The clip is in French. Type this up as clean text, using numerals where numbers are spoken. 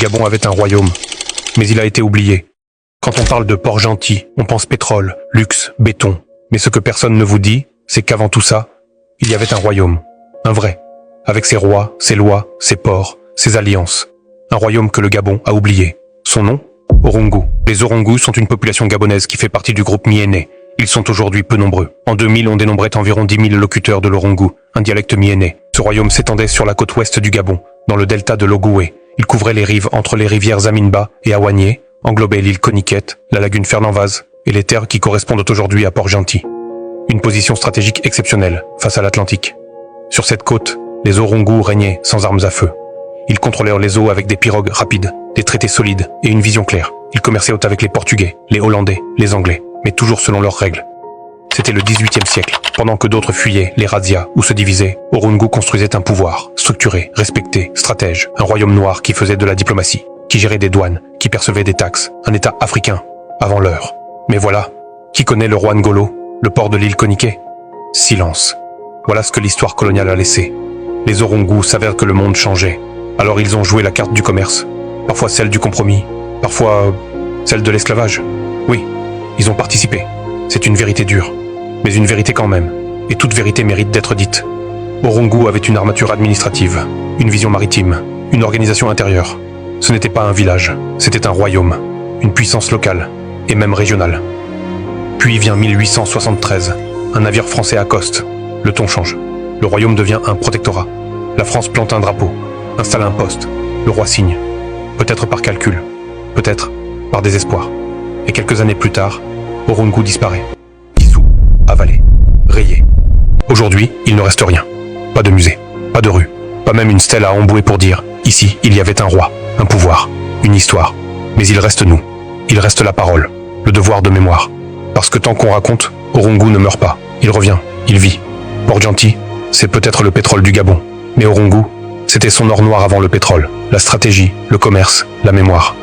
Gabon avait un royaume, mais il a été oublié. Quand on parle de Port-Gentil, on pense pétrole, luxe, béton. Mais ce que personne ne vous dit, c'est qu'avant tout ça, il y avait un royaume, un vrai, avec ses rois, ses lois, ses ports, ses alliances. Un royaume que le Gabon a oublié. Son nom? Orungu. Les Orungu sont une population gabonaise qui fait partie du groupe Miéné. Ils sont aujourd'hui peu nombreux. En 2000, on dénombrait environ 10 000 locuteurs de l'Orungu, un dialecte Miéné. Ce royaume s'étendait sur la côte ouest du Gabon, dans le delta de l'Ogoué. Il couvrait les rives entre les rivières Zaminba et Awanié, englobait l'île Coniquette, la lagune Fernand-Vaz et les terres qui correspondent aujourd'hui à Port-Gentil. Une position stratégique exceptionnelle face à l'Atlantique. Sur cette côte, les Orungu régnaient sans armes à feu. Ils contrôlèrent les eaux avec des pirogues rapides, des traités solides et une vision claire. Ils commerçaient avec les Portugais, les Hollandais, les Anglais, mais toujours selon leurs règles. C'était le XVIIIe siècle. Pendant que d'autres fuyaient, les razzias ou se divisaient, Orungu construisait un pouvoir, structuré, respecté, stratège, un royaume noir qui faisait de la diplomatie, qui gérait des douanes, qui percevait des taxes, un État africain, avant l'heure. Mais voilà, qui connaît le roi Ngolo, le port de l'île Coniquet? Silence. Voilà ce que l'histoire coloniale a laissé. Les Orungu savaient que le monde changeait. Alors ils ont joué la carte du commerce, parfois celle du compromis, parfois celle de l'esclavage. Oui, ils ont participé. C'est une vérité dure, mais une vérité quand même. Et toute vérité mérite d'être dite. Orungu avait une armature administrative, une vision maritime, une organisation intérieure. Ce n'était pas un village, c'était un royaume, une puissance locale, et même régionale. Puis vient 1873, un navire français accoste. Le ton change. Le royaume devient un protectorat. La France plante un drapeau, installe un poste. Le roi signe. Peut-être par calcul, peut-être par désespoir. Et quelques années plus tard, Orungu disparaît. Dissous, avalé, rayé. Aujourd'hui, il ne reste rien. Pas de musée, pas de rue, pas même une stèle à embouer pour dire « Ici, il y avait un roi, un pouvoir, une histoire. » Mais il reste nous. Il reste la parole, le devoir de mémoire. Parce que tant qu'on raconte, Orungu ne meurt pas. Il revient, il vit. Port-Gentil, c'est peut-être le pétrole du Gabon. Mais Orungu, c'était son or noir avant le pétrole. La stratégie, le commerce, la mémoire.